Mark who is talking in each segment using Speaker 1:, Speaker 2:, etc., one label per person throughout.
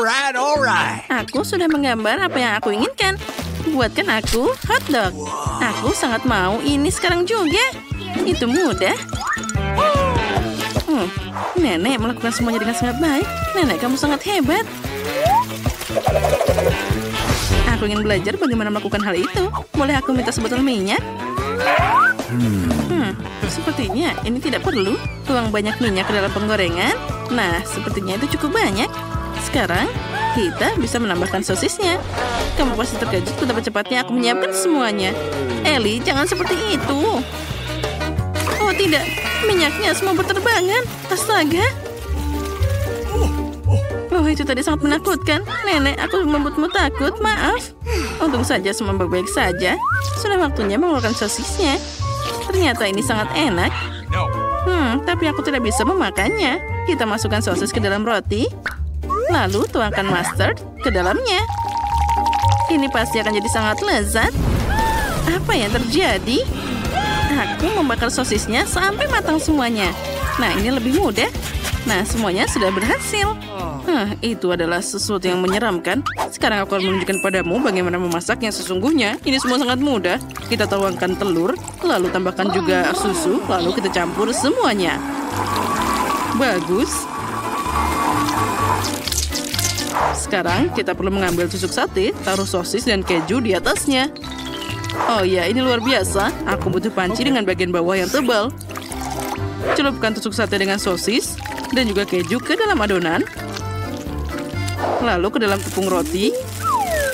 Speaker 1: Alright.
Speaker 2: Aku sudah menggambar apa yang aku inginkan. Buatkan aku hotdog. Aku sangat mau ini sekarang juga. Itu mudah. Nenek melakukan semuanya dengan sangat baik. Nenek, kamu sangat hebat. Aku ingin belajar bagaimana melakukan hal itu. Boleh aku minta sebotol minyak? Sepertinya ini tidak perlu. Tuang banyak minyak ke dalam penggorengan. Nah, sepertinya itu cukup banyak. Sekarang, kita bisa menambahkan sosisnya. Kamu pasti terkejut betapa cepatnya aku menyiapkan semuanya. Ellie, jangan seperti itu. Oh tidak, minyaknya semua berterbangan. Astaga. Oh, itu tadi sangat menakutkan. Nenek, aku membuatmu takut. Maaf. Untung saja semua baik-baik saja. Sudah waktunya mengeluarkan sosisnya. Ternyata ini sangat enak. Tapi aku tidak bisa memakannya. Kita masukkan sosis ke dalam roti. Lalu tuangkan mustard ke dalamnya. Ini pasti akan jadi sangat lezat. Apa yang terjadi? Aku membakar sosisnya sampai matang semuanya. Nah, ini lebih mudah. Nah, semuanya sudah berhasil. Itu adalah sesuatu yang menyeramkan. Sekarang aku akan menunjukkan padamu bagaimana memasak yang sesungguhnya. Ini semua sangat mudah. Kita tuangkan telur, lalu tambahkan juga susu, lalu kita campur semuanya. Bagus. Sekarang kita perlu mengambil tusuk sate, taruh sosis dan keju di atasnya. Oh ya, ini luar biasa. Aku butuh panci dengan bagian bawah yang tebal. Celupkan tusuk sate dengan sosis dan juga keju ke dalam adonan. Lalu ke dalam tepung roti.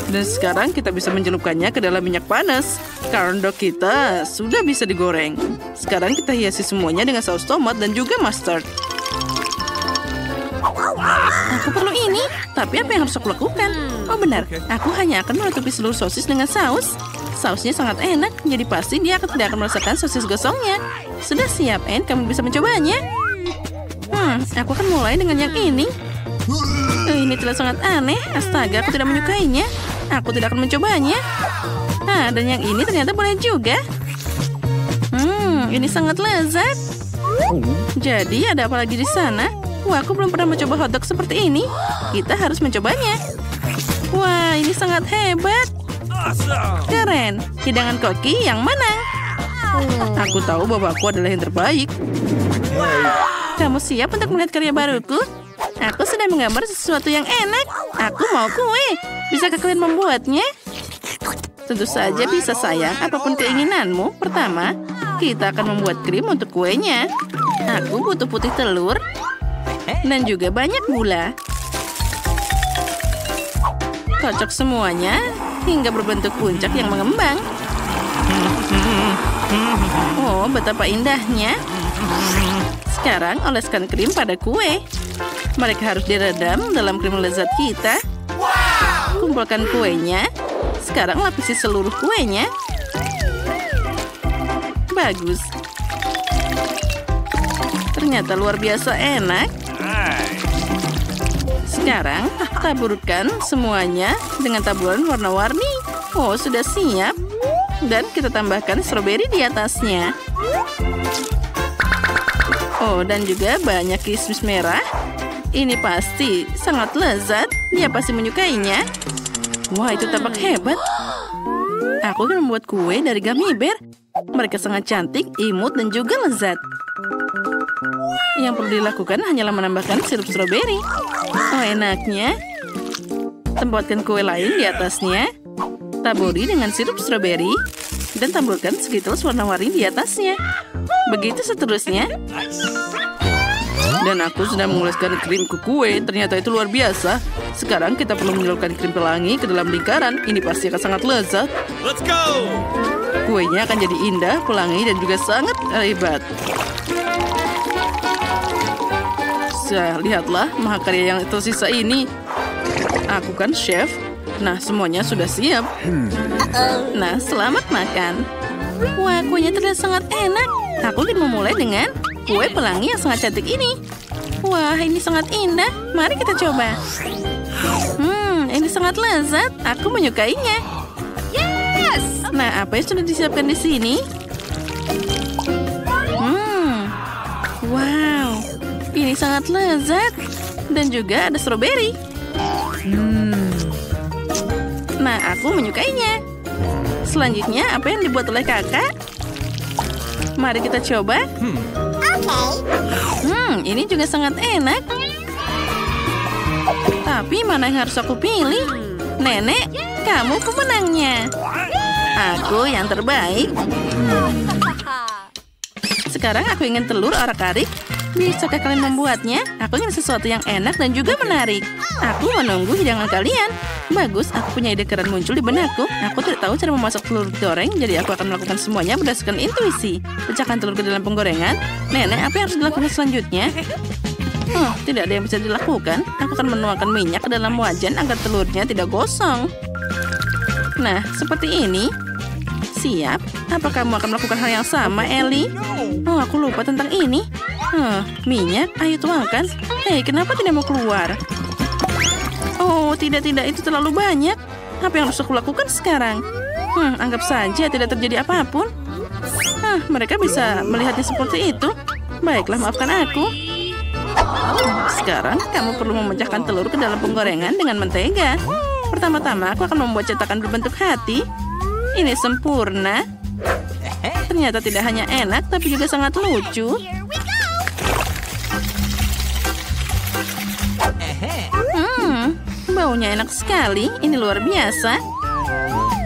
Speaker 2: Dan sekarang kita bisa mencelupkannya ke dalam minyak panas. Corn dog kita sudah bisa digoreng. Sekarang kita hiasi semuanya dengan saus tomat dan juga mustard. Aku perlu ini. Tapi apa yang harus aku lakukan? Oh benar, aku hanya akan menutupi seluruh sosis dengan saus. Sausnya sangat enak, jadi pasti dia tidak akan merasakan sosis gosongnya. Sudah siap, Anne? Kamu bisa mencobanya. Aku akan mulai dengan yang ini. Ini terlihat sangat aneh. Astaga, aku tidak menyukainya. Aku tidak akan mencobanya. Dan yang ini ternyata boleh juga. Ini sangat lezat. Jadi ada apa lagi di sana? Wah, aku belum pernah mencoba hotdog seperti ini. Kita harus mencobanya. Wah, ini sangat hebat. Keren. Hidangan koki yang menang. Aku tahu bahwa aku adalah yang terbaik. Kamu siap untuk melihat karya baruku? Aku sedang menggambar sesuatu yang enak. Aku mau kue. Bisakah kalian membuatnya? Tentu saja bisa, sayang. Apapun keinginanmu. Pertama, kita akan membuat krim untuk kuenya. Aku butuh putih telur. Dan juga banyak gula. Kocok semuanya hingga berbentuk puncak yang mengembang. Oh, betapa indahnya. Sekarang oleskan krim pada kue. Mereka harus diredam dalam krim lezat kita. Kumpulkan kuenya. Sekarang lapisi seluruh kuenya. Bagus. Ternyata luar biasa enak. Sekarang taburkan semuanya dengan taburan warna-warni. Oh, sudah siap. Dan kita tambahkan stroberi di atasnya. Oh, dan juga banyak kismis merah. Ini pasti sangat lezat. Dia pasti menyukainya. Wah, itu tampak hebat. Aku akan membuat kue dari gummy bear. Mereka sangat cantik, imut, dan juga lezat. Yang perlu dilakukan hanyalah menambahkan sirup stroberi. Oh, enaknya. Tempatkan kue lain di atasnya. Taburi dengan sirup stroberi. Dan taburkan Skittles warna-warni di atasnya. Begitu seterusnya. Dan aku sudah mengoleskan krim ke kue. Ternyata itu luar biasa. Sekarang kita perlu menyelupkan krim pelangi ke dalam lingkaran. Ini pasti akan sangat lezat.
Speaker 1: Let's go!
Speaker 2: Kuenya akan jadi indah, pelangi, dan juga sangat hebat. Lihatlah mahakarya yang tersisa ini. Aku kan chef. Nah, semuanya sudah siap. Nah, selamat makan. Wah, kuenya terlihat sangat enak. Aku ingin memulai dengan kue pelangi yang sangat cantik ini. Wah, ini sangat indah. Mari kita coba. Ini sangat lezat. Aku menyukainya. Yes! Nah, apa yang sudah disiapkan di sini? Wow. Ini sangat lezat. Dan juga ada stroberi. Nah, aku menyukainya. Selanjutnya, apa yang dibuat oleh kakak? Mari kita coba. Ini juga sangat enak. Tapi mana yang harus aku pilih? Nenek, kamu pemenangnya. Aku yang terbaik. Sekarang aku ingin telur orak-arik. Bisakah kalian membuatnya? Aku ingin sesuatu yang enak dan juga menarik. Aku menunggu hidangan kalian. Bagus, aku punya ide keren muncul di benakku. Aku tidak tahu cara memasak telur goreng, jadi aku akan melakukan semuanya berdasarkan intuisi. Pecahkan telur ke dalam penggorengan. Nenek, apa yang harus dilakukan selanjutnya? Tidak ada yang bisa dilakukan. Aku akan menuangkan minyak ke dalam wajan agar telurnya tidak gosong. Nah, seperti ini. Siap. Apa kamu akan melakukan hal yang sama, Ellie? Aku lupa tentang ini. Minyak, ayo tuangkan. Hei, kenapa tidak mau keluar? Oh, tidak, itu terlalu banyak. Apa yang harus aku lakukan sekarang? Anggap saja tidak terjadi apapun. Mereka bisa melihatnya seperti itu. Baiklah, maafkan aku. Sekarang, kamu perlu memecahkan telur ke dalam penggorengan dengan mentega. Pertama-tama, aku akan membuat cetakan berbentuk hati. Ini sempurna. Ternyata tidak hanya enak, tapi juga sangat lucu. Baunya enak sekali. Ini luar biasa.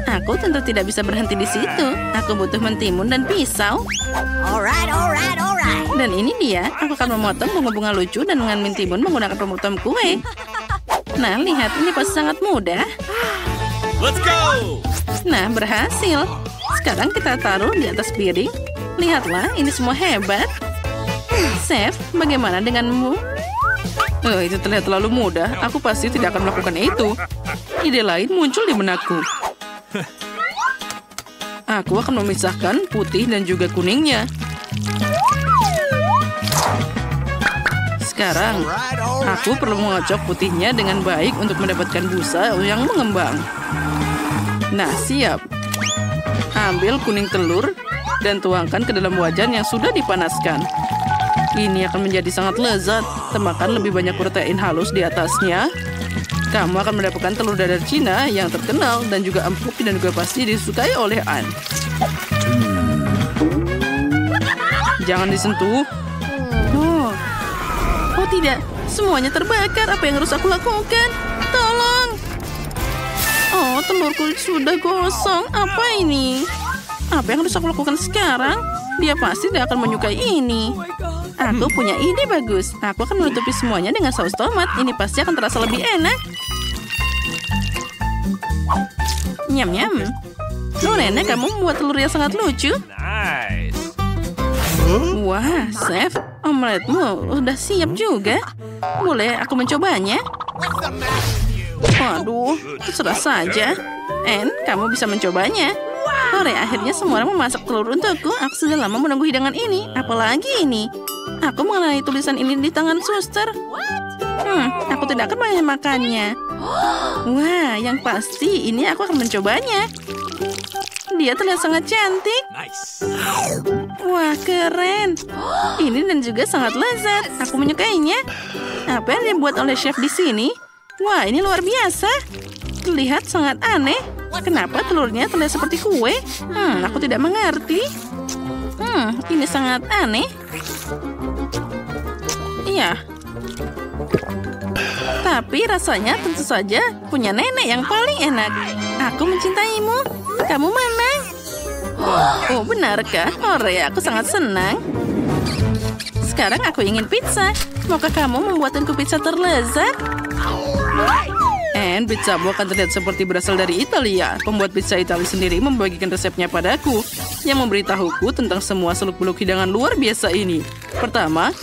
Speaker 2: Aku tentu tidak bisa berhenti di situ. Aku butuh mentimun dan pisau.
Speaker 1: Alright.
Speaker 2: Dan ini dia. Aku akan memotong bunga-bunga lucu dan dengan mentimun menggunakan pemotong kue. Nah, lihat. Ini pasti sangat mudah.
Speaker 3: Let's go!
Speaker 2: Nah, berhasil. Sekarang kita taruh di atas piring. Lihatlah, ini semua hebat. Chef, bagaimana denganmu? Itu terlihat terlalu mudah. Aku pasti tidak akan melakukan itu. Ide lain muncul di benakku. Aku akan memisahkan putih dan juga kuningnya. Sekarang, aku perlu mengocok putihnya dengan baik untuk mendapatkan busa yang mengembang. Nah, siap. Ambil kuning telur dan tuangkan ke dalam wajan yang sudah dipanaskan. Ini akan menjadi sangat lezat. Tambahkan lebih banyak protein halus di atasnya. Kamu akan mendapatkan telur dadar Cina yang terkenal dan juga empuk dan juga pasti disukai oleh Ann. Jangan disentuh. Oh tidak, semuanya terbakar. Apa yang harus aku lakukan? Tolong. Oh, telurku sudah gosong. Apa ini? Apa yang harus aku lakukan sekarang? Dia pasti tidak akan menyukai ini. Aku punya ide bagus. Aku akan menutupi semuanya dengan saus tomat. Ini pasti akan terasa lebih enak. Nyam-nyam. Nenek, kamu membuat telur yang sangat lucu.
Speaker 3: Nice.
Speaker 2: Wah, chef, omeletmu udah siap juga. Boleh aku mencobanya? Waduh, terserah saja. Ann, kamu bisa mencobanya. Hore, akhirnya semua orang memasak telur untukku. Aku sudah lama menunggu hidangan ini. Apalagi ini. Aku mengenali tulisan ini di tangan suster. Aku tidak akan banyak makannya. Wah, yang pasti ini aku akan mencobanya. Dia terlihat sangat cantik.
Speaker 3: Nice.
Speaker 2: Wah, keren. Ini dan juga sangat lezat. Aku menyukainya. Apa yang dibuat oleh chef di sini? Wah, ini luar biasa. Terlihat sangat aneh. Kenapa telurnya terlihat seperti kue? Aku tidak mengerti. Ini sangat aneh. Iya. Tapi rasanya tentu saja punya nenek yang paling enak. Aku mencintaimu. Kamu mana? Oh, benarkah? Hore, aku sangat senang. Sekarang aku ingin pizza. Maukah kamu membuatku pizza terlezat? And pizzamu akan terlihat seperti berasal dari Italia. Pembuat pizza Italia sendiri membagikan resepnya padaku, yang memberitahuku tentang semua seluk-beluk hidangan luar biasa ini. Pertama,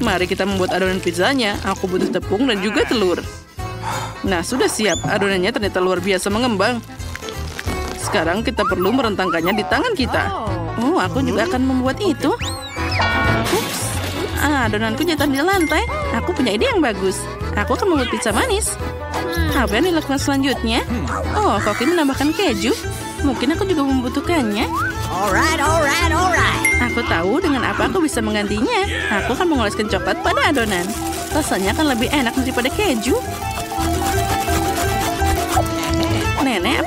Speaker 2: mari kita membuat adonan pizzanya. Aku butuh tepung dan juga telur. Nah, sudah siap. Adonannya ternyata luar biasa mengembang. Sekarang kita perlu merentangkannya di tangan kita. Oh, aku juga akan membuat itu. Ups. Adonanku jatuh di lantai. Aku punya ide yang bagus. Aku akan membuat pizza manis. Apa yang dilakukan selanjutnya? Oh, Koki menambahkan keju. Mungkin aku juga membutuhkannya.
Speaker 1: Alright.
Speaker 2: Aku tahu dengan apa aku bisa menggantinya. Aku akan mengoleskan coklat pada adonan. Rasanya akan lebih enak daripada keju.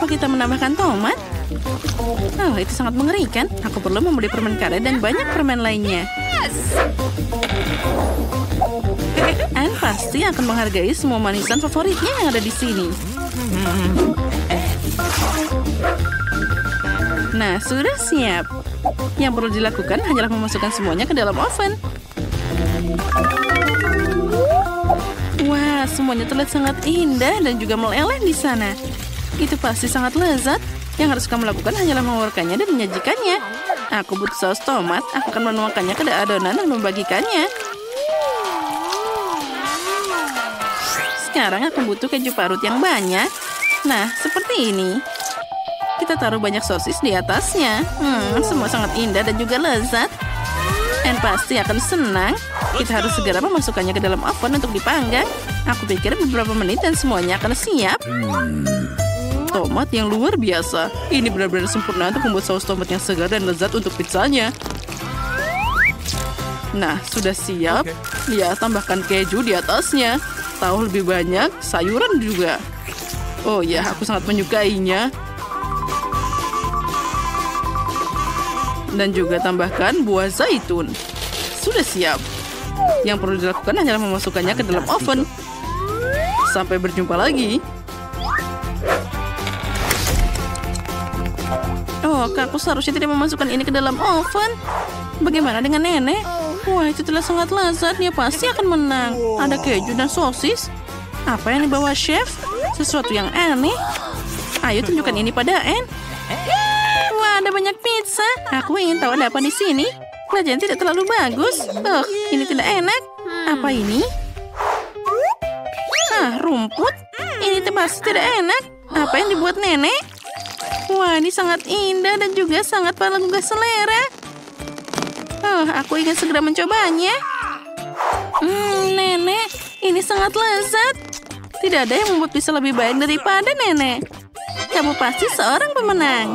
Speaker 2: kita menambahkan tomat? Oh, itu sangat mengerikan. Aku perlu membeli permen karet dan banyak permen lainnya. Anne pasti akan menghargai semua manisan favoritnya yang ada di sini. Nah, sudah siap. Yang perlu dilakukan hanyalah memasukkan semuanya ke dalam oven. Wah, semuanya terlihat sangat indah dan juga meleleh di sana. Itu pasti sangat lezat. Yang harus kamu lakukan hanyalah mengeluarkannya dan menyajikannya. Aku butuh saus tomat. Aku akan menuangkannya ke adonan dan membagikannya. Sekarang aku butuh keju parut yang banyak. Nah, seperti ini. Kita taruh banyak sosis di atasnya. Semua sangat indah dan juga lezat. Anne pasti akan senang. Kita harus segera memasukkannya ke dalam oven untuk dipanggang. Aku pikir beberapa menit dan semuanya akan siap. Tomat yang luar biasa. Ini benar-benar sempurna untuk membuat saus tomat yang segar dan lezat untuk pizzanya. Nah, sudah siap. Ya, tambahkan keju di atasnya. Tahu lebih banyak, sayuran juga. Oh ya, aku sangat menyukainya. Dan juga tambahkan buah zaitun. Sudah siap. Yang perlu dilakukan hanyalah memasukkannya ke dalam oven. Sampai berjumpa lagi. Oh, aku seharusnya tidak memasukkan ini ke dalam oven. Bagaimana dengan nenek? Wah, itu telah sangat lezat. Dia pasti akan menang. Ada keju dan sosis. Apa yang dibawa chef? Sesuatu yang aneh. Ayo tunjukkan ini pada Anne. Wah, ada banyak pizza. Aku ingin tahu ada apa di sini. Kelihatannya tidak terlalu bagus. Ini tidak enak. Apa ini? Rumput. Ini pasti tidak enak. Apa yang dibuat nenek? Wah, ini sangat indah dan juga sangat menggugah selera. Aku ingin segera mencobanya. Nenek, ini sangat lezat. Tidak ada yang membuat pizza lebih baik daripada nenek. Kamu pasti seorang pemenang.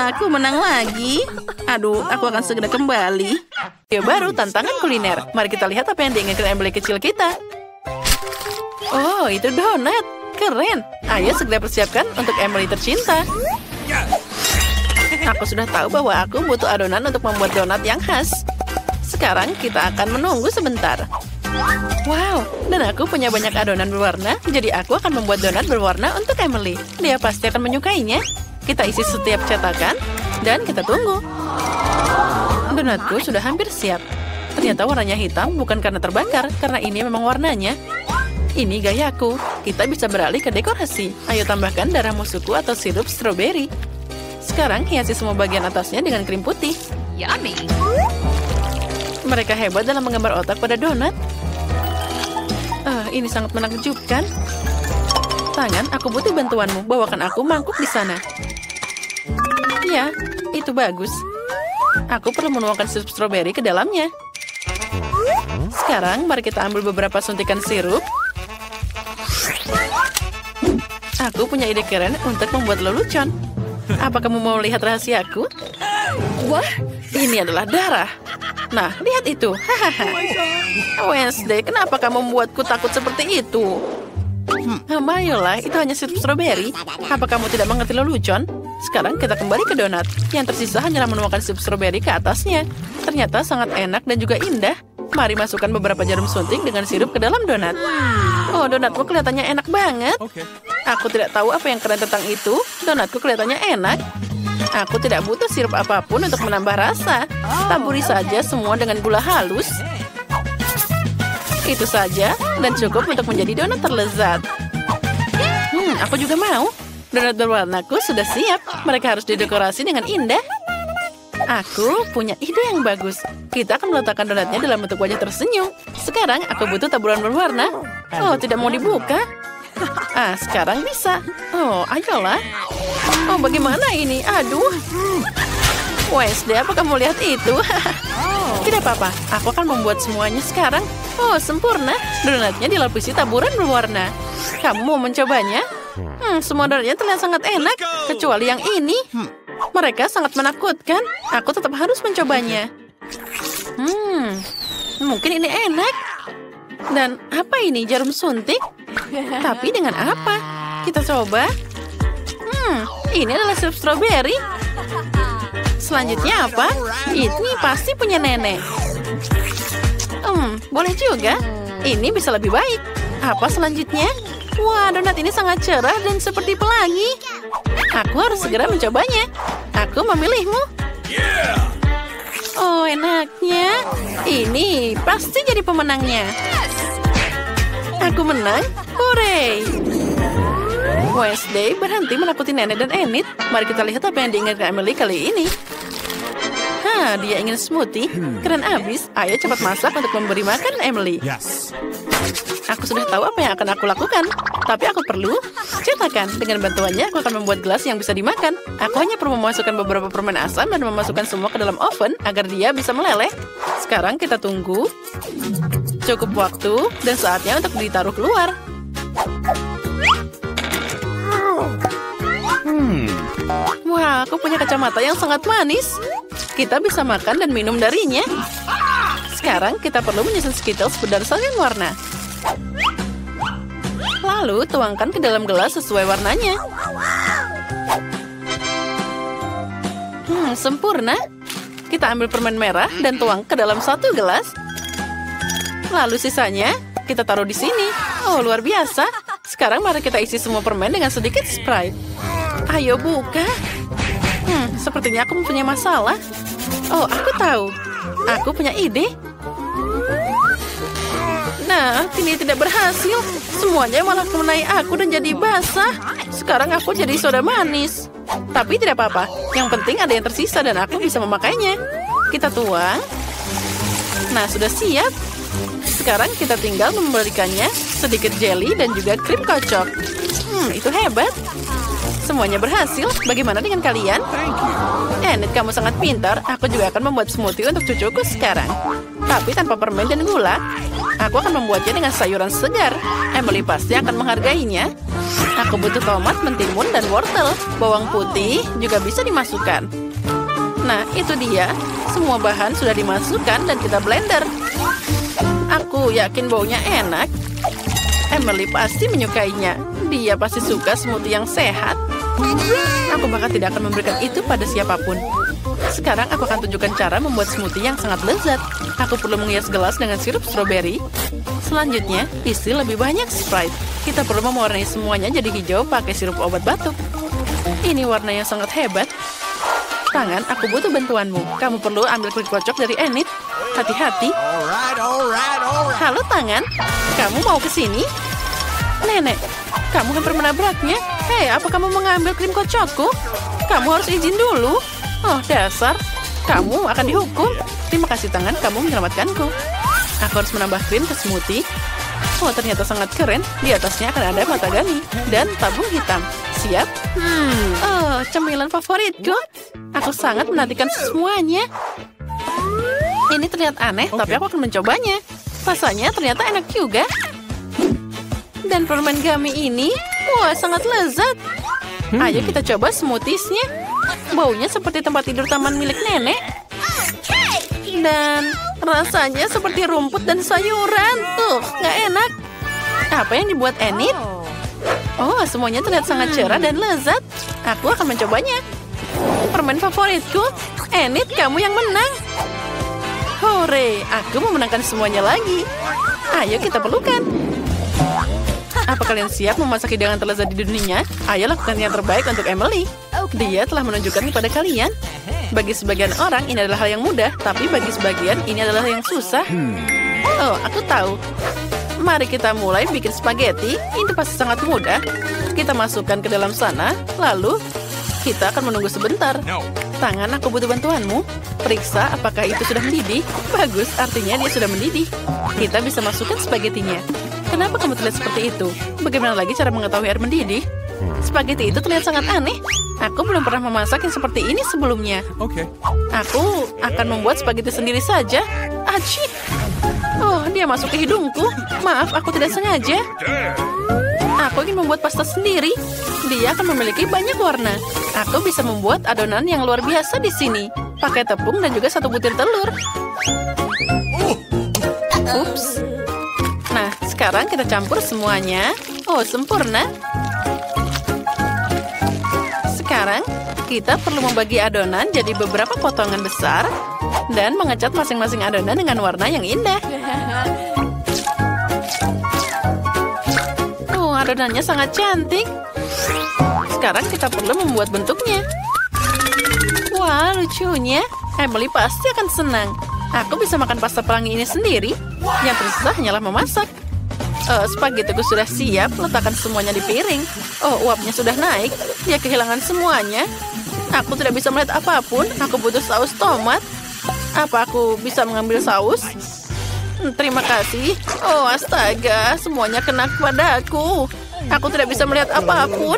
Speaker 2: Aku menang lagi. Aduh, aku akan segera kembali. Ya baru, tantangan kuliner. Mari kita lihat apa yang diinginkan Emily kecil kita. Oh, itu donat. Keren. Ayo segera persiapkan untuk Emily tercinta. Aku sudah tahu bahwa aku butuh adonan untuk membuat donat yang khas. Sekarang kita akan menunggu sebentar. Wow, dan aku punya banyak adonan berwarna, jadi aku akan membuat donat berwarna untuk Emily. Dia pasti akan menyukainya. Kita isi setiap cetakan, dan kita tunggu. Donatku sudah hampir siap. Ternyata warnanya hitam bukan karena terbakar, karena ini memang warnanya. Ini gayaku. Kita bisa beralih ke dekorasi. Ayo tambahkan darah musuhku atau sirup stroberi. Sekarang hiasi semua bagian atasnya dengan krim putih.
Speaker 1: Yummy.
Speaker 2: Mereka hebat dalam menggambar otak pada donat. Ini sangat menakjubkan. Tangan, aku butuh bantuanmu. Bawakan aku mangkuk di sana. Ya, itu bagus. Aku perlu menuangkan sirup stroberi ke dalamnya. Sekarang, mari kita ambil beberapa suntikan sirup. Aku punya ide keren untuk membuat lelucon. Apa kamu mau lihat rahasiaku? Wah, ini adalah darah. Nah, lihat itu. Hahaha. Wednesday, kenapa kamu membuatku takut seperti itu? Ayolah, itu hanya sirup stroberi. Apa kamu tidak mengerti lelucon? Sekarang kita kembali ke donat. Yang tersisa hanyalah menuangkan sirup stroberi ke atasnya. Ternyata sangat enak dan juga indah. Mari masukkan beberapa jarum suntik dengan sirup ke dalam donat. Oh, donatku kelihatannya enak banget. Aku tidak tahu apa yang keren tentang itu. Donatku kelihatannya enak. Aku tidak butuh sirup apapun untuk menambah rasa. Taburi saja semua dengan gula halus. Itu saja, dan cukup untuk menjadi donat terlezat. Aku juga mau. Donat berwarnaku sudah siap. Mereka harus didekorasi dengan indah. Aku punya ide yang bagus. Kita akan meletakkan donatnya dalam bentuk wajah tersenyum. Sekarang aku butuh taburan berwarna. Oh, tidak mau dibuka. Sekarang bisa. Oh, ayolah. Oh, bagaimana ini? Aduh. Wednesday, apa kamu lihat itu? Tidak apa-apa. Aku akan membuat semuanya sekarang. Oh, sempurna. Donatnya dilapisi taburan berwarna. Kamu mau mencobanya? Semua donatnya terlihat sangat enak. Kecuali yang ini. Mereka sangat menakutkan. Aku tetap harus mencobanya. Mungkin ini enak. Dan apa ini? Jarum suntik? Tapi dengan apa? Kita coba. Ini adalah sirup stroberi. Selanjutnya apa? Ini pasti punya nenek. Boleh juga. Ini bisa lebih baik. Apa selanjutnya? Wah, donat ini sangat cerah dan seperti pelangi. Aku harus segera mencobanya. Aku memilihmu. Oh, enaknya. Ini pasti jadi pemenangnya. Aku menang. Hooray! Wednesday berhenti menakuti nenek dan Enid. Mari kita lihat apa yang diinginkan Emily kali ini. Dia ingin smoothie. Keren abis. Ayo cepat masak untuk memberi makan Emily.
Speaker 3: Yes.
Speaker 2: Aku sudah tahu apa yang akan aku lakukan. Tapi aku perlu cetakan. Dengan bantuannya aku akan membuat gelas yang bisa dimakan. Aku hanya perlu memasukkan beberapa permen asam dan memasukkan semua ke dalam oven agar dia bisa meleleh. Sekarang kita tunggu. Cukup waktu dan saatnya untuk ditaruh keluar. Wah, aku punya kacamata yang sangat manis. Kita bisa makan dan minum darinya. Sekarang kita perlu menyusun Skittles berdasarkan warna. Lalu tuangkan ke dalam gelas sesuai warnanya. Sempurna. Kita ambil permen merah dan tuang ke dalam satu gelas. Lalu sisanya kita taruh di sini. Oh, luar biasa. Sekarang mari kita isi semua permen dengan sedikit Sprite. Ayo buka. Sepertinya aku mempunyai masalah. Oh, aku tahu. Aku punya ide. Nah, ini tidak berhasil. Semuanya malah mengenai aku dan jadi basah. Sekarang aku jadi soda manis. Tapi tidak apa-apa. Yang penting ada yang tersisa dan aku bisa memakainya. Kita tuang. Nah, sudah siap. Sekarang kita tinggal memberikannya sedikit jelly dan juga krim kocok. Itu hebat. Semuanya berhasil. Bagaimana dengan kalian? Enid, kamu sangat pintar. Aku juga akan membuat smoothie untuk cucuku sekarang. Tapi tanpa permen dan gula. Aku akan membuatnya dengan sayuran segar. Emily pasti akan menghargainya. Aku butuh tomat, mentimun, dan wortel. Bawang putih juga bisa dimasukkan. Nah, itu dia. Semua bahan sudah dimasukkan dan kita blender. Aku yakin baunya enak. Emily pasti menyukainya. Dia pasti suka smoothie yang sehat. Aku bahkan tidak akan memberikan itu pada siapapun. Sekarang aku akan tunjukkan cara membuat smoothie yang sangat lezat. Aku perlu menghias gelas dengan sirup stroberi. Selanjutnya, isi lebih banyak Sprite. Kita perlu mewarnai semuanya jadi hijau pakai sirup obat batuk. Ini warna yang sangat hebat. Tangan, aku butuh bantuanmu. Kamu perlu ambil kulit kocok dari Enid. Hati-hati. Halo tangan, kamu mau ke sini? Nenek, kamu hampir menabraknya. Hei, apa kamu mengambil krim kocokku? Kamu harus izin dulu. Oh, dasar. Kamu akan dihukum. Terima kasih tangan, kamu menyelamatkanku. Aku harus menambah krim ke smoothie. Oh, ternyata sangat keren. Di atasnya akan ada matagami dan tabung hitam. Siap? Oh, cemilan favoritku. Aku sangat menantikan semuanya. Ini terlihat aneh, tapi aku akan mencobanya. Rasanya ternyata enak juga. Dan permen gummy ini, wah, sangat lezat. Ayo kita coba smoothiesnya. Baunya seperti tempat tidur taman milik nenek. Dan rasanya seperti rumput dan sayuran. Tuh, nggak enak. Apa yang dibuat Enid? Oh, semuanya terlihat sangat cerah dan lezat. Aku akan mencobanya. Permen favoritku. Enid, kamu yang menang. Hore, aku memenangkan semuanya lagi. Ayo kita pelukan. Apa kalian siap memasak hidangan terlezat di dunia? Ayo lakukan yang terbaik untuk Emily. Dia telah menunjukkan kepada kalian. Bagi sebagian orang ini adalah hal yang mudah, tapi bagi sebagian ini adalah hal yang susah. Oh, aku tahu. Mari kita mulai bikin spaghetti. Ini pasti sangat mudah. Kita masukkan ke dalam sana, lalu kita akan menunggu sebentar. Tangan, aku butuh bantuanmu. Periksa apakah itu sudah mendidih. Bagus, artinya dia sudah mendidih. Kita bisa masukkan spagettinya. Kenapa kamu terlihat seperti itu? Bagaimana lagi cara mengetahui air mendidih? Spaghetti itu terlihat sangat aneh. Aku belum pernah memasak yang seperti ini sebelumnya. Aku akan membuat spaghetti sendiri saja. Aci! Oh, dia masuk ke hidungku. Maaf, aku tidak sengaja. Aku ingin membuat pasta sendiri. Dia akan memiliki banyak warna. Aku bisa membuat adonan yang luar biasa di sini. Pakai tepung dan juga 1 butir telur. Ups. Nah, sekarang kita campur semuanya. Oh, sempurna. Sekarang, kita perlu membagi adonan jadi beberapa potongan besar dan mengecat masing-masing adonan dengan warna yang indah. Oh, adonannya sangat cantik. Sekarang kita perlu membuat bentuknya. Wah, lucunya. Emily pasti akan senang. Aku bisa makan pasta pelangi ini sendiri. Yang tersisa hanyalah memasak. Spaghettiku sudah siap, letakkan semuanya di piring. Oh, uapnya sudah naik. Dia kehilangan semuanya. Aku tidak bisa melihat apapun. Aku butuh saus tomat. Apa aku bisa mengambil saus? Terima kasih. Oh, astaga. Semuanya kena kepadaku. Aku tidak bisa melihat apapun.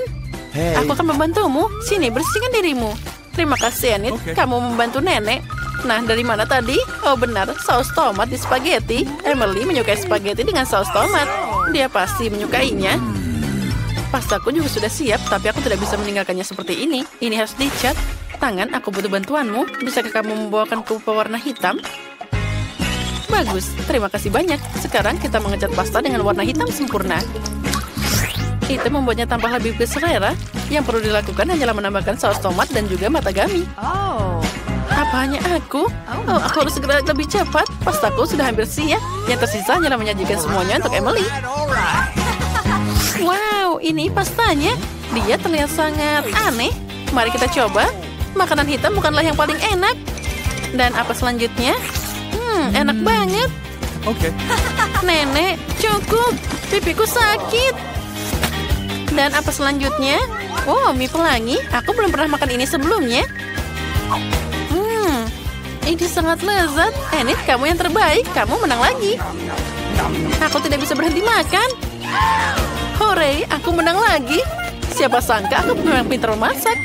Speaker 2: Aku akan membantumu. Sini, bersihkan dirimu. Terima kasih, Enid. Kamu membantu nenek. Nah, dari mana tadi? Oh, benar. Saus tomat di spaghetti. Emily menyukai spaghetti dengan saus tomat. Dia pasti menyukainya. Pastaku juga sudah siap, tapi aku tidak bisa meninggalkannya seperti ini. Ini harus dicat. Tangan, aku butuh bantuanmu. Bisakah kamu membawakanku pewarna hitam? Bagus. Terima kasih banyak. Sekarang kita mengecat pasta dengan warna hitam sempurna. Itu membuatnya tampak lebih selera. Yang perlu dilakukan hanyalah menambahkan saus tomat dan juga matagami. Apa hanya aku? Oh, aku harus segera lebih cepat. Pastaku sudah hampir siap. Yang tersisa hanyalah menyajikan semuanya untuk Emily. Wow, ini pastanya. Dia terlihat sangat aneh. Mari kita coba. Makanan hitam bukanlah yang paling enak. Dan apa selanjutnya? Enak banget.
Speaker 3: Okay.
Speaker 2: Nenek, cukup. Pipiku sakit. Dan apa selanjutnya? Oh, mie pelangi. Aku belum pernah makan ini sebelumnya. Ini sangat lezat. Enid, kamu yang terbaik. Kamu menang lagi. Aku tidak bisa berhenti makan. Hore, aku menang lagi. Siapa sangka aku memang pintar memasak.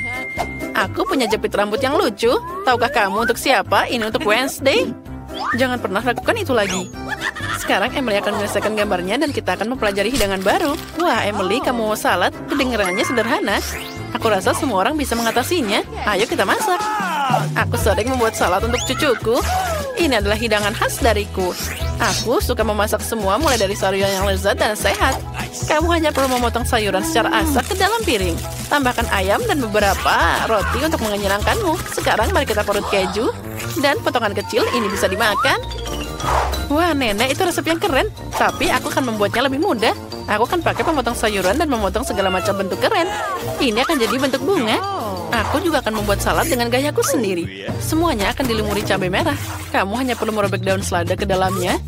Speaker 2: Aku punya jepit rambut yang lucu. Tahukah kamu untuk siapa? Ini untuk Wednesday. Jangan pernah lakukan itu lagi. Sekarang Emily akan menyelesaikan gambarnya dan kita akan mempelajari hidangan baru. Wah, Emily, kamu mau salad? Kedengarannya sederhana. Aku rasa semua orang bisa mengatasinya. Ayo kita masak. Aku sering membuat salad untuk cucuku. Ini adalah hidangan khas dariku. Aku suka memasak semua mulai dari sayuran yang lezat dan sehat. Kamu hanya perlu memotong sayuran secara asap ke dalam piring. Tambahkan ayam dan beberapa roti untuk mengenyangkanmu. Sekarang mari kita parut keju. Dan potongan kecil ini bisa dimakan. Wah, nenek, itu resep yang keren. Tapi aku akan membuatnya lebih mudah. Aku akan pakai pemotong sayuran dan memotong segala macam bentuk keren. Ini akan jadi bentuk bunga. Aku juga akan membuat salad dengan gayaku sendiri. Semuanya akan dilumuri cabai merah. Kamu hanya perlu merobek daun selada ke dalamnya.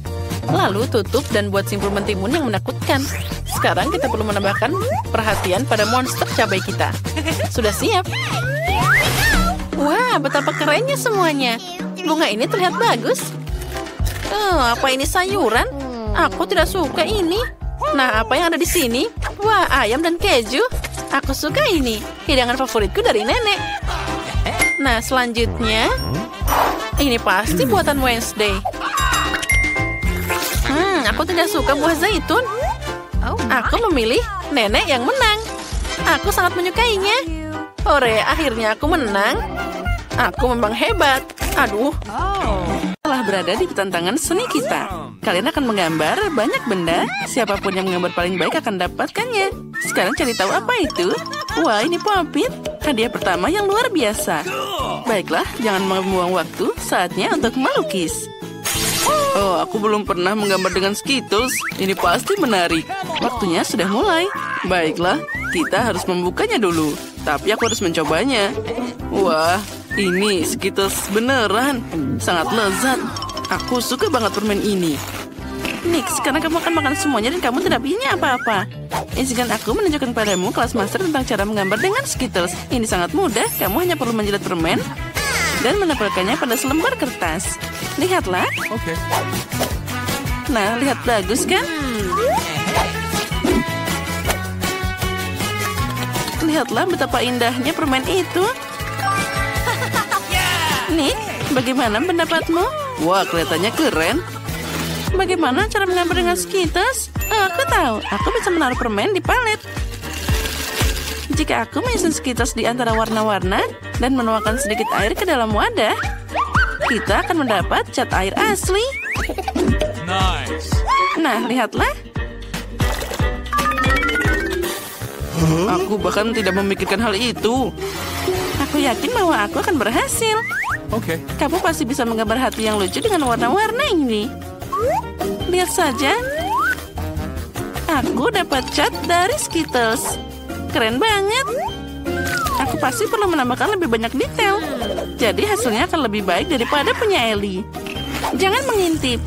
Speaker 2: Lalu tutup dan buat simpul mentimun yang menakutkan. Sekarang kita perlu menambahkan perhatian pada monster cabai kita. Sudah siap? Wah, betapa kerennya semuanya. Bunga ini terlihat bagus. Apa ini sayuran? Aku tidak suka ini. Nah, apa yang ada di sini? Wah, ayam dan keju. Aku suka ini. Hidangan favoritku dari nenek. Nah, selanjutnya. Ini pasti buatan Wednesday. Aku tidak suka buah zaitun. Aku memilih nenek yang menang. Aku sangat menyukainya. Hore, akhirnya aku menang. Aku memang hebat. Aduh. Telah berada di tantangan seni kita. Kalian akan menggambar banyak benda. Siapapun yang menggambar paling baik akan dapatkannya. Sekarang cari tahu apa itu. Wah, ini Popit. Hadiah pertama yang luar biasa. Baiklah, jangan membuang waktu. Saatnya untuk melukis. Oh, aku belum pernah menggambar dengan Skittles. Ini pasti menarik. Waktunya sudah mulai. Baiklah, kita harus membukanya dulu. Tapi aku harus mencobanya. Wah, ini Skittles beneran. Sangat lezat. Aku suka banget permen ini. Nick, sekarang kamu akan makan semuanya dan kamu tidak punya apa-apa. Izinkan aku menunjukkan padamu kelas master tentang cara menggambar dengan Skittles. Ini sangat mudah. Kamu hanya perlu menjilat permen dan menempelkannya pada selembar kertas. Lihatlah.
Speaker 3: Okay.
Speaker 2: Nah, lihat bagus kan? Lihatlah betapa indahnya permen itu. Nick, bagaimana pendapatmu? Wah, kelihatannya keren. Bagaimana cara menggambar dengan Skittles? Oh, aku tahu. Aku bisa menaruh permen di palet. Jika aku menyusun Skittles di antara warna-warna dan menuangkan sedikit air ke dalam wadah, kita akan mendapat cat air asli.
Speaker 3: Nice.
Speaker 2: Nah, lihatlah. Aku bahkan tidak memikirkan hal itu. Aku yakin bahwa aku akan berhasil.
Speaker 3: Okay.
Speaker 2: Kamu pasti bisa menggambar hati yang lucu dengan warna-warna ini. Lihat saja. Aku dapat cat dari Skittles. Keren banget. Aku pasti perlu menambahkan lebih banyak detail. Jadi hasilnya akan lebih baik daripada punya Ellie. Jangan mengintip.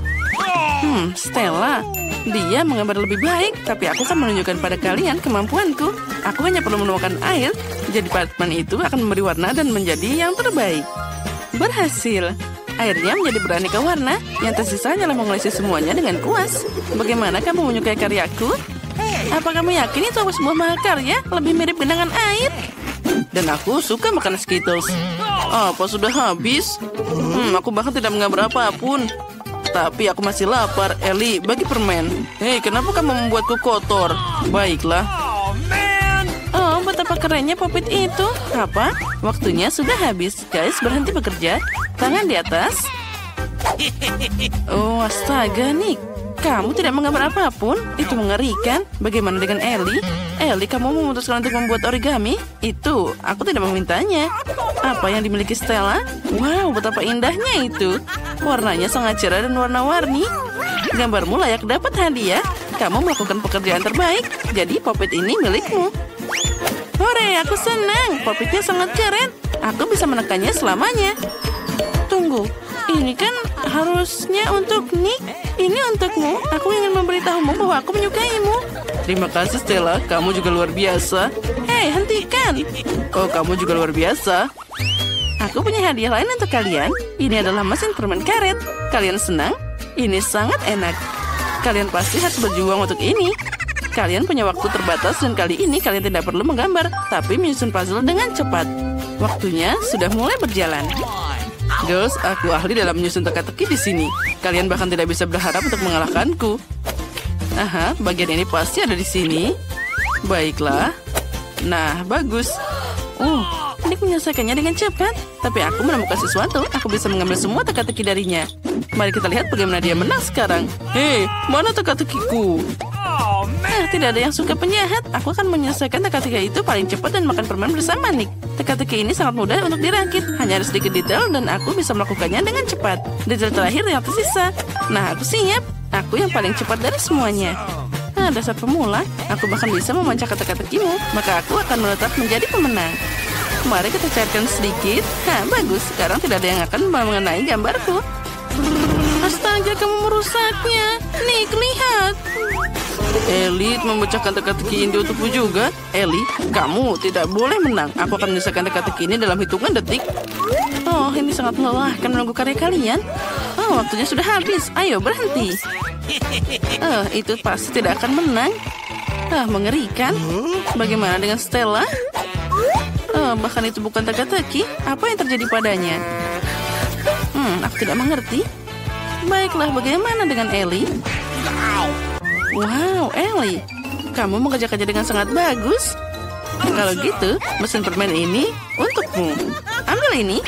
Speaker 2: Stella. Dia menggambar lebih baik, tapi aku akan menunjukkan pada kalian kemampuanku. Aku hanya perlu menuangkan air, jadi apartemen itu akan memberi warna dan menjadi yang terbaik. Berhasil. Airnya menjadi beraneka warna, yang tersisa hanyalah mengolesi semuanya dengan kuas. Bagaimana kamu menyukai karyaku? Apa kamu yakin itu sebuah mahakarya? Lebih mirip genangan air? Dan aku suka makan Skittles. Apa sudah habis? Aku bahkan tidak menggambar apapun. Tapi aku masih lapar. Ellie, bagi permen. Hei, kenapa kamu membuatku kotor? Baiklah. Oh, betapa kerennya Pop-it itu. Apa? Waktunya sudah habis. Guys, berhenti bekerja. Tangan di atas. Oh, astaga, Nick. Kamu tidak menggambar apapun? Itu mengerikan. Bagaimana dengan Ellie? Ellie, kamu memutuskan untuk membuat origami? Itu, aku tidak memintanya. Apa yang dimiliki Stella? Wow, betapa indahnya itu. Warnanya sangat cerah dan warna-warni. Gambarmu layak dapat hadiah. Kamu melakukan pekerjaan terbaik. Jadi Pop-it ini milikmu. Hore, aku senang. Pop-itnya sangat keren. Aku bisa menekannya selamanya. Tunggu, ini kan harusnya untuk Nick. Ini untukmu. Aku ingin memberitahumu bahwa aku menyukaimu. Terima kasih Stella, kamu juga luar biasa. Hei, hentikan. Oh, kamu juga luar biasa. Aku punya hadiah lain untuk kalian. Ini adalah mesin permen karet. Kalian senang? Ini sangat enak. Kalian pasti harus berjuang untuk ini. Kalian punya waktu terbatas dan kali ini kalian tidak perlu menggambar, tapi menyusun puzzle dengan cepat. Waktunya sudah mulai berjalan. Girls, aku ahli dalam menyusun teka-teki di sini. Kalian bahkan tidak bisa berharap untuk mengalahkanku. Aha, bagian ini pasti ada di sini. Baiklah. Nah, bagus. Nick menyelesaikannya dengan cepat. Tapi aku menemukan sesuatu. Aku bisa mengambil semua teka-teki darinya. Mari kita lihat bagaimana dia menang sekarang. Hei, mana teka-tekiku? Tidak ada yang suka penjahat. Aku akan menyelesaikan teka-teki itu paling cepat dan makan permen bersama Nick. Teka-teki ini sangat mudah untuk dirakit. Hanya ada sedikit detail dan aku bisa melakukannya dengan cepat. Detail terakhir yang tersisa. Nah, aku siap. Aku yang paling cepat dari semuanya. Dasar pemula. Aku bahkan bisa memecahkan teka-tekimu. Maka aku akan menetap menjadi pemenang. Mari kita cairkan sedikit. Bagus. Sekarang tidak ada yang akan mengenai gambarku. Astaga, kamu merusaknya. Nick, lihat. Ellie memecahkan teka-teki ini untukmu juga. Ellie, kamu tidak boleh menang. Aku akan menyelesaikan teka-teki ini dalam hitungan detik. Oh, ini sangat melelahkan menunggu karya kalian. Oh, waktunya sudah habis. Ayo, berhenti. Itu pasti tidak akan menang. Mengerikan. Bagaimana dengan Stella? Bahkan itu bukan teka-teki. Apa yang terjadi padanya? Aku tidak mengerti. Baiklah, bagaimana dengan Ellie? Wow, Ellie, kamu mengerjakannya dengan sangat bagus. Kalau gitu, mesin permen ini untukmu. Ambil ini.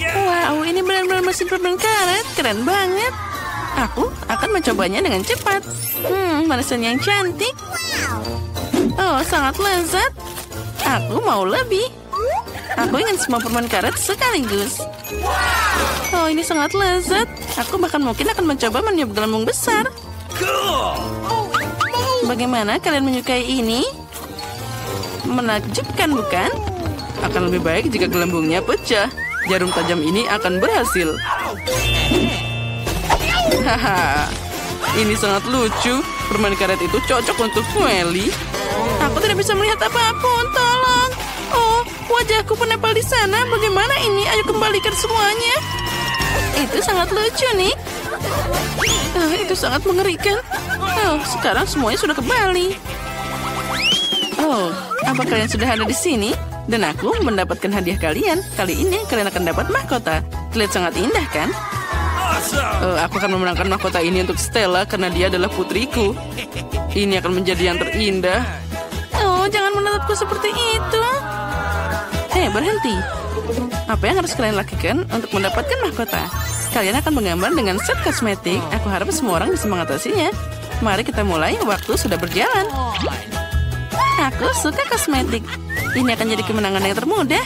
Speaker 2: Wow, ini benar-benar mesin permen karet. Keren banget. Aku akan mencobanya dengan cepat. Manisan yang cantik. Oh, sangat lezat. Aku mau lebih. Aku ingin semua permen karet sekaligus. Oh, ini sangat lezat. Aku bahkan mungkin akan mencoba meniup gelembung besar. Bagaimana kalian menyukai ini? Menakjubkan, bukan? Akan lebih baik jika gelembungnya pecah. Jarum tajam ini akan berhasil. Haha, ini sangat lucu. Permen karet itu cocok untuk Ellie. Aku tidak bisa melihat apapun, tolong. Oh, wajahku penempel di sana. Bagaimana ini? Ayo kembalikan semuanya. Itu sangat lucu, Nick. Itu sangat mengerikan. Sekarang semuanya sudah kembali. Apa kalian sudah ada di sini? Dan aku mendapatkan hadiah kalian. Kali ini kalian akan dapat mahkota. Terlihat sangat indah, kan? Aku akan memenangkan mahkota ini untuk Stella karena dia adalah putriku. Ini akan menjadi yang terindah. Jangan menatapku seperti itu. Hei, berhenti. Apa yang harus kalian lakukan untuk mendapatkan mahkota? Kalian akan menggambar dengan set kosmetik. Aku harap semua orang bisa mengatasinya. Mari kita mulai. Waktu sudah berjalan. Aku suka kosmetik. Ini akan jadi kemenangan yang termudah.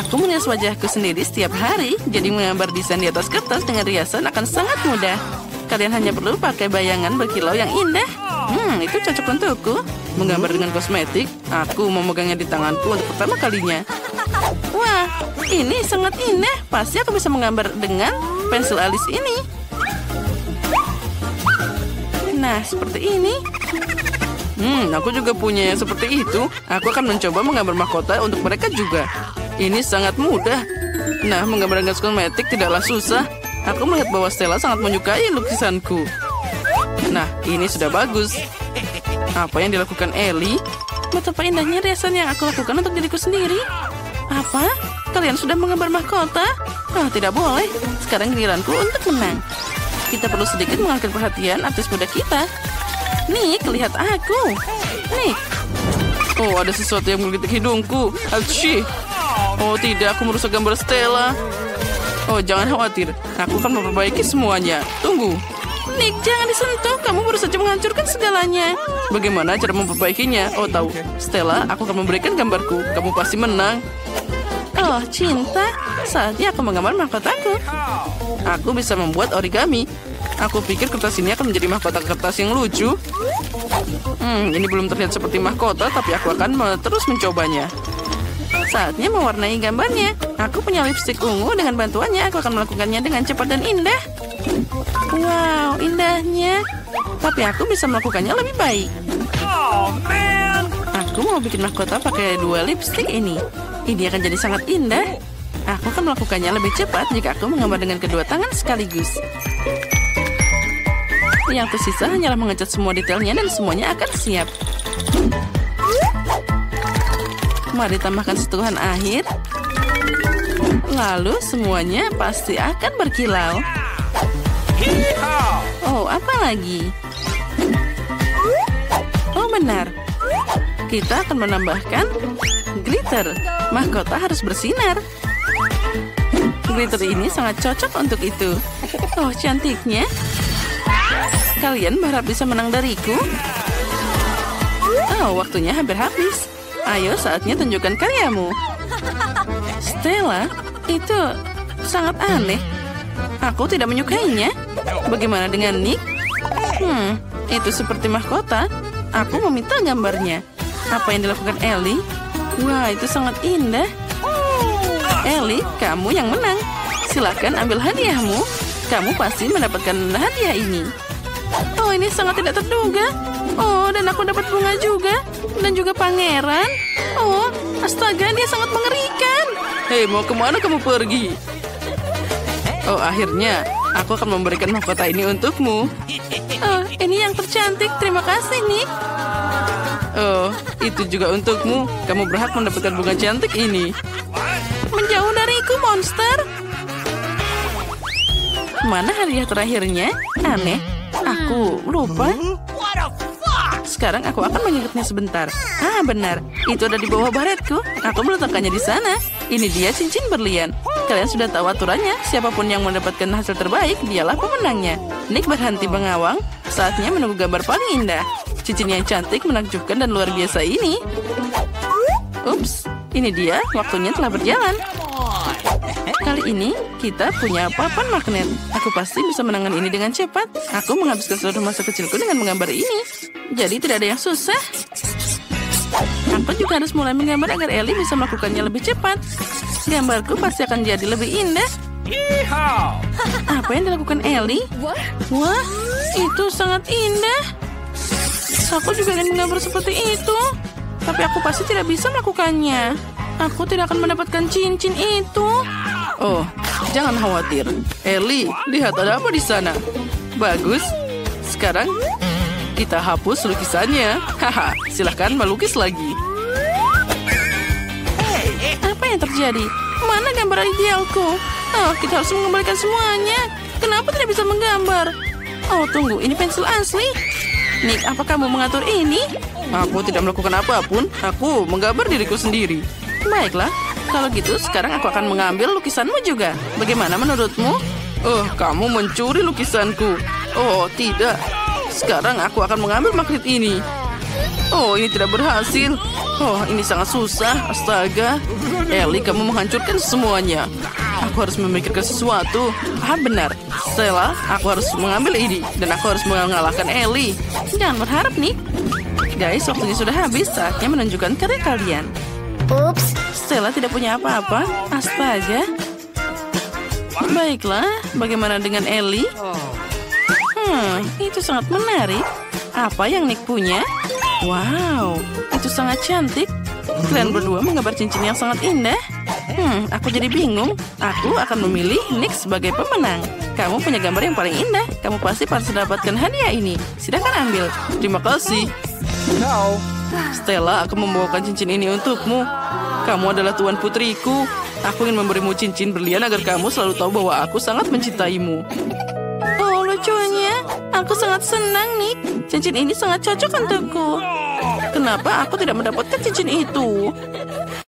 Speaker 2: Aku merias wajahku sendiri setiap hari, jadi menggambar desain di atas kertas dengan riasan akan sangat mudah. Kalian hanya perlu pakai bayangan berkilau yang indah. Itu cocok untukku. Menggambar dengan kosmetik, aku memegangnya di tanganku untuk pertama kalinya. Wah, ini sangat indah. Pasti aku bisa menggambar dengan pensil alis ini. Nah, seperti ini. Aku juga punya yang seperti itu. Aku akan mencoba menggambar mahkota untuk mereka juga. Ini sangat mudah. Nah, menggambar dengan kosmetik tidaklah susah. Aku melihat bahwa Stella sangat menyukai lukisanku. Nah, ini sudah bagus. Apa yang dilakukan Ellie? Betapa indahnya riasan yang aku lakukan untuk diriku sendiri. Apa? Kalian sudah menggambar mahkota? Oh, tidak boleh. Sekarang giliranku untuk menang. Kita perlu sedikit mengalihkan perhatian artis muda kita. Nick, lihat aku. Nick. Oh, ada sesuatu yang menggigit hidungku. Achi. Oh tidak, aku merusak gambar Stella. Oh, jangan khawatir. Aku akan memperbaiki semuanya. Tunggu. Nick, jangan disentuh. Kamu baru saja menghancurkan segalanya. Bagaimana cara memperbaikinya? Oh, tahu. Stella, aku akan memberikan gambarku. Kamu pasti menang. Oh, cinta. Saatnya aku menggambar mahkotaku. Aku bisa membuat origami. Aku pikir kertas ini akan menjadi mahkota kertas yang lucu. Ini belum terlihat seperti mahkota, tapi aku akan terus mencobanya. Saatnya mewarnai gambarnya. Aku punya lipstik ungu. Dengan bantuannya, aku akan melakukannya dengan cepat dan indah. Wow, indahnya. Tapi aku bisa melakukannya lebih baik. Aku mau bikin mahkota pakai 2 lipstik ini. Ini akan jadi sangat indah. Aku akan melakukannya lebih cepat jika aku menggambar dengan kedua tangan sekaligus. Yang tersisa hanyalah mengecat semua detailnya dan semuanya akan siap. Mari tambahkan sentuhan akhir. Lalu semuanya pasti akan berkilau. Oh, apa lagi? Oh, benar. Kita akan menambahkan glitter. Mahkota harus bersinar. Glitter ini sangat cocok untuk itu. Oh, cantiknya. Kalian berharap bisa menang dariku? Oh, waktunya hampir habis. Ayo, saatnya tunjukkan karyamu. Stella, itu sangat aneh. Aku tidak menyukainya. Bagaimana dengan Nick? Itu seperti mahkota. Aku meminta gambarnya. Apa yang dilakukan Ellie? Wah, itu sangat indah. Ellie, kamu yang menang. Silakan ambil hadiahmu. Kamu pasti mendapatkan hadiah ini. Oh, ini sangat tidak terduga. Oh, dan aku dapat bunga juga. Dan juga pangeran. Oh, astaga, dia sangat mengerikan. Hei, mau kemana kamu pergi? Oh, akhirnya aku akan memberikan mahkota ini untukmu. Oh, ini yang tercantik. Terima kasih, Nick. Oh, itu juga untukmu. Kamu berhak mendapatkan bunga cantik ini. Menjauh dariku, monster. Mana hadiah terakhirnya? Aneh. Aku lupa. Sekarang aku akan mengikutnya sebentar. Ah, benar. Itu ada di bawah baretku. Aku meletakkannya di sana. Ini dia cincin berlian. Kalian sudah tahu aturannya. Siapapun yang mendapatkan hasil terbaik, dialah pemenangnya. Nick berhenti mengawang. Saatnya menunggu gambar paling indah. Cincin yang cantik, menakjubkan, dan luar biasa ini. Ups, ini dia. Waktunya telah berjalan. Kali ini, kita punya papan magnet. Aku pasti bisa menangani ini dengan cepat. Aku menghabiskan seluruh masa kecilku dengan menggambar ini. Jadi tidak ada yang susah. Aku juga harus mulai menggambar agar Ellie bisa melakukannya lebih cepat. Gambarku pasti akan jadi lebih indah. Apa yang dilakukan Ellie? Wah, itu sangat indah. Aku juga ingin menggambar seperti itu. Tapi aku pasti tidak bisa melakukannya. Aku tidak akan mendapatkan cincin itu. Oh, jangan khawatir. Ellie, lihat ada apa di sana. Bagus. Sekarang kita hapus lukisannya. Haha, silahkan melukis lagi. Apa yang terjadi? Mana gambar idealku? Oh, kita harus mengembalikan semuanya. Kenapa tidak bisa menggambar? Oh, tunggu, ini pensil asli. Nick, apa kamu mengatur ini? Aku tidak melakukan apapun. Aku menggambar diriku sendiri. Baiklah, kalau gitu sekarang aku akan mengambil lukisanmu juga. Bagaimana menurutmu? Oh, kamu mencuri lukisanku. Oh, tidak. Sekarang aku akan mengambil magnet ini. Oh, ini tidak berhasil. Oh, ini sangat susah. Astaga. Ellie, kamu menghancurkan semuanya. Aku harus memikirkan sesuatu. Ah, benar. Stella, aku harus mengambil ini. Dan aku harus mengalahkan Ellie. Jangan berharap, Nick. Guys, waktunya sudah habis. Saatnya menunjukkan karya kalian.
Speaker 1: Ups.
Speaker 2: Stella tidak punya apa-apa. Astaga. Baiklah, bagaimana dengan Ellie? Itu sangat menarik. Apa yang Nick punya? Wow, itu sangat cantik. Kalian berdua menggambar cincin yang sangat indah. Aku jadi bingung. Aku akan memilih Nick sebagai pemenang. Kamu punya gambar yang paling indah. Kamu pasti pantas mendapatkan hadiah ini. Silakan ambil. Terima kasih. Stella, aku membawakan cincin ini untukmu. Kamu adalah tuan putriku. Aku ingin memberimu cincin berlian agar kamu selalu tahu bahwa aku sangat mencintaimu. Oh, lucunya. Aku sangat senang, Nick. Cincin ini sangat cocok untukku. Kenapa aku tidak mendapatkan cincin itu?